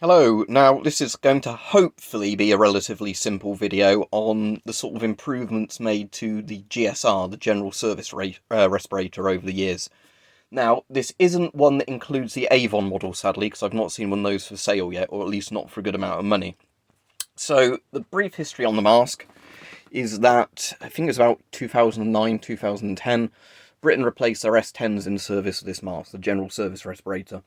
Hello, now this is going to hopefully be a relatively simple video on the sort of improvements made to the GSR, the General Service Respirator, over the years. Now, this isn't one that includes the Avon model, sadly, because I've not seen one of those for sale yet, or at least not for a good amount of money. So, the brief history on the mask is that, I think it was about 2009, 2010, Britain replaced their S10s in service with this mask, the General Service Respirator.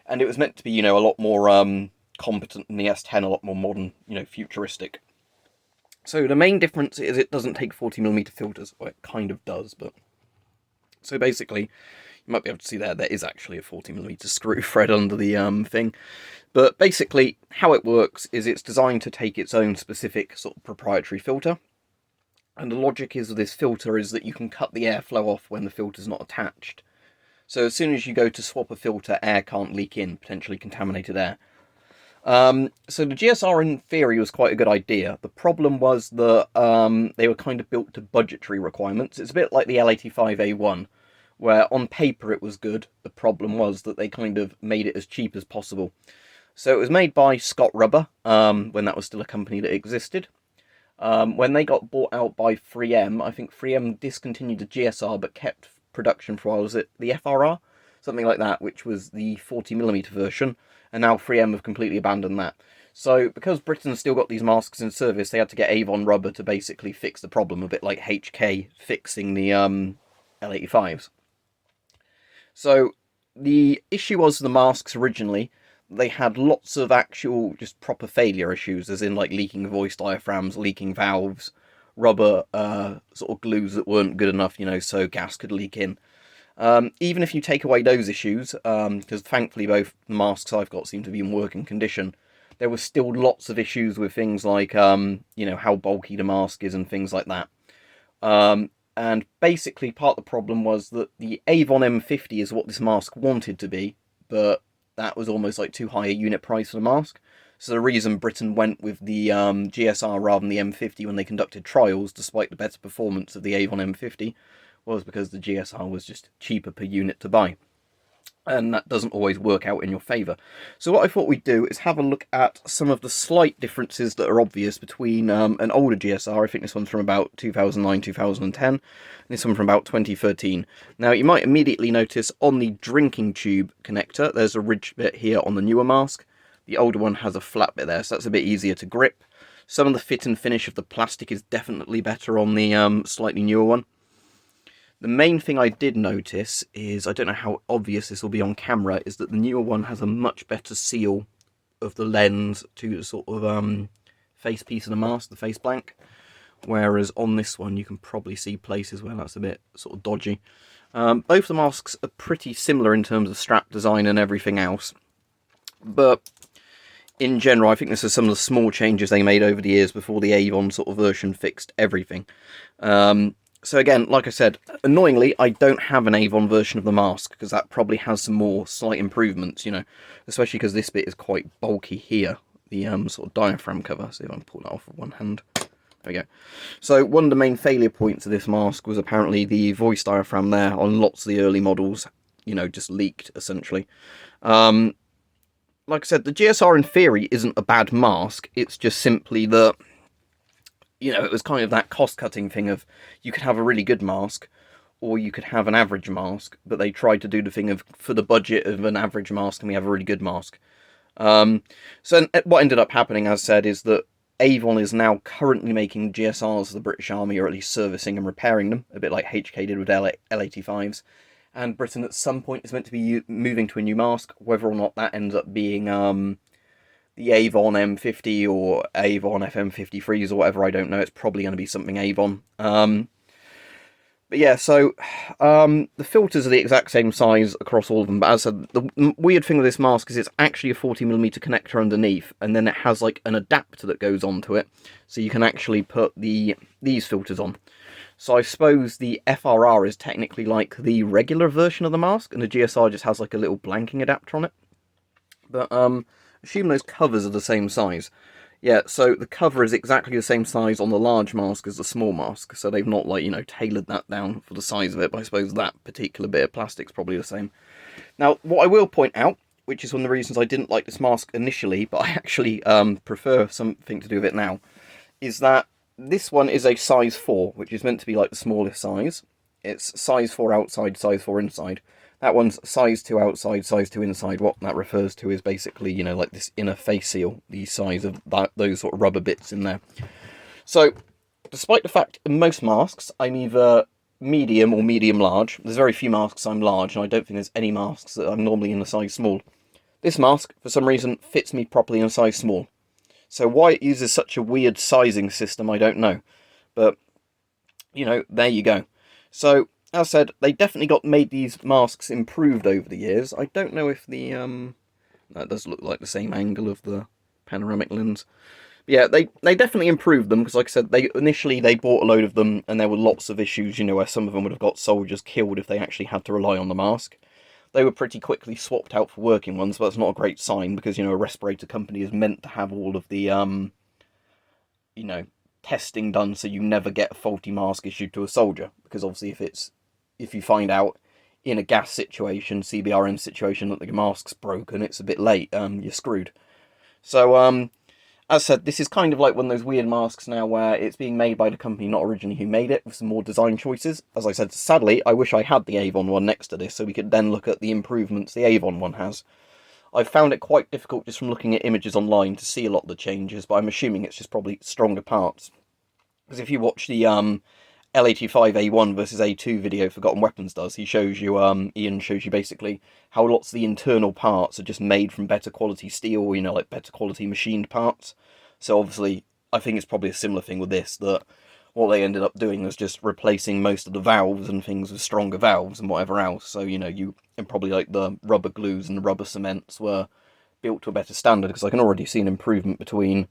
And it was meant to be, a lot more competent than the S10, a lot more modern, futuristic. So the main difference is it doesn't take 40mm filters. Well, it kind of does, but... So basically, you might be able to see there is actually a 40mm screw thread under the thing. But basically, how it works is it's designed to take its own specific sort of proprietary filter. And the logic is of this filter is that you can cut the airflow off when the filter's not attached. So as soon as you go to swap a filter, air can't leak in, potentially contaminated air. So the GSR in theory was quite a good idea. The problem was that they were kind of built to budgetary requirements. It's a bit like the L85A1, where on paper it was good. The problem was that they kind of made it as cheap as possible. So it was made by Scott Rubber, when that was still a company that existed. When they got bought out by 3M, I think 3M discontinued the GSR but kept production for a while. Was it the FRR? Something like that, which was the 40mm version. And now 3M have completely abandoned that. So, because Britain's still got these masks in service, they had to get Avon rubber to basically fix the problem, a bit like HK fixing the L85s. So, the issue was the masks originally, they had lots of actual, just proper failure issues, as in like leaking voice diaphragms, leaking valves, rubber sort of glues that weren't good enough, so gas could leak in. Even if you take away those issues, because thankfully both the masks I've got seem to be in working condition, there were still lots of issues with things like, how bulky the mask is and things like that. And basically part of the problem was that the Avon M50 is what this mask wanted to be, but that was almost like too high a unit price for the mask. So the reason Britain went with the GSR rather than the M50 when they conducted trials, despite the better performance of the Avon M50, was because the GSR was just cheaper per unit to buy. And that doesn't always work out in your favour. So what I thought we'd do is have a look at some of the slight differences that are obvious between an older GSR, I think this one's from about 2009, 2010, and this one from about 2013. Now you might immediately notice on the drinking tube connector, there's a ridge bit here on the newer mask. The older one has a flat bit there, so that's a bit easier to grip. Some of the fit and finish of the plastic is definitely better on the slightly newer one. The main thing I did notice is, I don't know how obvious this will be on camera, is that the newer one has a much better seal of the lens to the sort of face piece of the mask, the face blank. Whereas on this one you can probably see places where that's a bit sort of dodgy. Both the masks are pretty similar in terms of strap design and everything else. But in general, I think this is some of the small changes they made over the years before the Avon sort of version fixed everything. So again, like I said, annoyingly, I don't have an Avon version of the mask, because that probably has some more slight improvements, especially because this bit is quite bulky here, the sort of diaphragm cover. See if I can pull that off with one hand. There we go. So one of the main failure points of this mask was apparently the voice diaphragm there on lots of the early models, just leaked, essentially. Like I said, the GSR in theory isn't a bad mask, it's just simply that it was kind of that cost-cutting thing of, you could have a really good mask, or you could have an average mask, but they tried to do the thing of, for the budget of an average mask, and we have a really good mask. So what ended up happening, as said, is that Avon is now currently making GSRs for the British Army, or at least servicing and repairing them, a bit like HK did with L85s. And Britain at some point is meant to be moving to a new mask, whether or not that ends up being the Avon M50 or Avon FM53s or whatever, I don't know. It's probably going to be something Avon. But yeah, so the filters are the exact same size across all of them. But as I said, the weird thing with this mask is it's actually a 40mm connector underneath, and then it has like an adapter that goes onto it, so you can actually put these filters on. So I suppose the FRR is technically like the regular version of the mask, and the GSR just has like a little blanking adapter on it. But assume those covers are the same size. Yeah, so the cover is exactly the same size on the large mask as the small mask, so they've not, like, tailored that down for the size of it, but I suppose that particular bit of plastic's probably the same. Now, what I will point out which is one of the reasons I didn't like this mask initially, but I actually prefer something to do with it now, is that this one is a size 4, which is meant to be like the smallest size. It's size 4 outside, size 4 inside. That one's size 2 outside, size 2 inside. What that refers to is basically, you know, like this inner face seal, the size of those sort of rubber bits in there. So, despite the fact in most masks I'm either medium or medium large, there's very few masks I'm large, and I don't think there's any masks that I'm normally in a size small. This mask, for some reason, fits me properly in a size small. So why it uses such a weird sizing system, I don't know. But, you know, there you go. So, as I said, they definitely made these masks improved over the years. I don't know if the, that does look like the same angle of the panoramic lens. Yeah, they definitely improved them, because like I said, initially they bought a load of them, and there were lots of issues, you know, where some of them would have got soldiers killed if they actually had to rely on the mask. They were pretty quickly swapped out for working ones, but that's not a great sign, because, you know, a respirator company is meant to have all of the, you know, testing done so you never get a faulty mask issued to a soldier, because obviously if you find out in a gas situation, CBRN situation, that the mask's broken, it's a bit late, you're screwed. So, as I said, this is kind of like one of those weird masks now where it's being made by the company not originally who made it, with some more design choices. As I said, sadly, I wish I had the Avon one next to this, so we could then look at the improvements the Avon one has. I've found it quite difficult just from looking at images online to see a lot of the changes, but I'm assuming it's just probably stronger parts. Because if you watch the L85A1 versus A2 video Forgotten Weapons does, he shows you, Ian shows you basically how lots of the internal parts are just made from better quality steel, you know, like better quality machined parts. So obviously, I think it's probably a similar thing with this, that what they ended up doing was just replacing most of the valves and things with stronger valves and whatever else. So, you know, and probably like the rubber glues and the rubber cements were built to a better standard, because I can already see an improvement between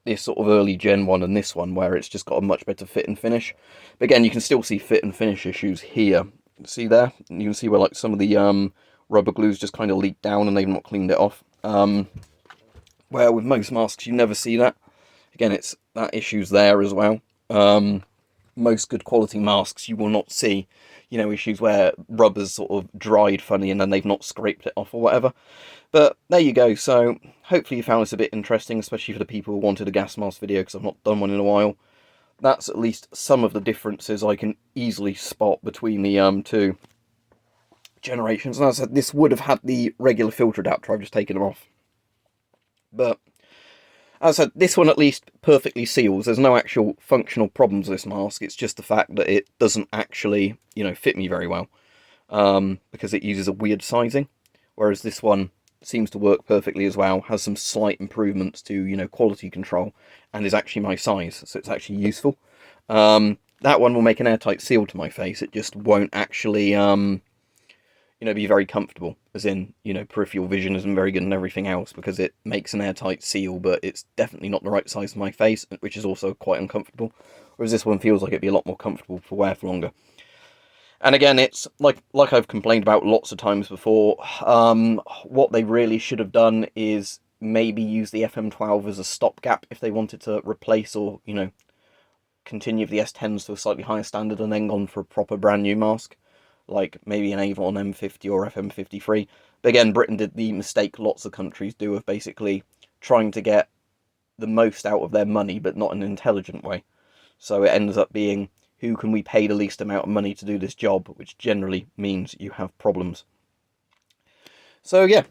this sort of early Gen 1 and this one, where it's just got a much better fit and finish. But again, you can still see fit and finish issues here. See there? You can see where like some of the rubber glues just kind of leaked down and they've not cleaned it off. Where with most masks you never see that. Again, it's that issue's there as well. Most good quality masks you will not see, you know, issues where rubber's sort of dried funny and then they've not scraped it off or whatever. But there you go. So hopefully you found this a bit interesting, especially for the people who wanted a gas mask video, because I've not done one in a while. That's at least some of the differences I can easily spot between the two generations. And as I said, this would have had the regular filter adapter, I've just taken them off. But as I said, this one at least perfectly seals. There's no actual functional problems with this mask. It's just the fact that it doesn't actually, you know, fit me very well, because it uses a weird sizing. Whereas this one seems to work perfectly as well, has some slight improvements to, you know, quality control, and is actually my size, so it's actually useful. That one will make an airtight seal to my face. It just won't actually, you know, be very comfortable, as in, you know, peripheral vision isn't very good and everything else, because it makes an airtight seal, but it's definitely not the right size for my face, which is also quite uncomfortable. Whereas this one feels like it'd be a lot more comfortable to wear for longer. And again, it's like I've complained about lots of times before, what they really should have done is maybe use the FM12 as a stopgap if they wanted to replace or, you know, continue with the S10s to a slightly higher standard, and then gone for a proper brand new mask, like maybe an Avon M50 or FM53. But again, Britain did the mistake lots of countries do of basically trying to get the most out of their money, but not in an intelligent way. So it ends up being, who can we pay the least amount of money to do this job, which generally means you have problems. So yeah,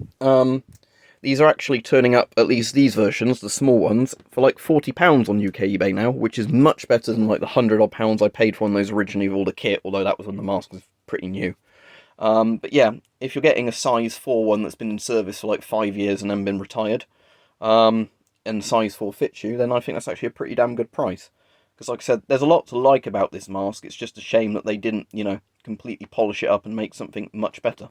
these are actually turning up, at least these versions, the small ones, for like £40 on UK eBay now, which is much better than like the £100 odd I paid for one of those originally with all the kit, although that was when the mask was pretty new. But yeah, if you're getting a size 4 one that's been in service for like 5 years and then been retired, and size 4 fits you, then I think that's actually a pretty damn good price. Because like I said, there's a lot to like about this mask. It's just a shame that they didn't, you know, completely polish it up and make something much better.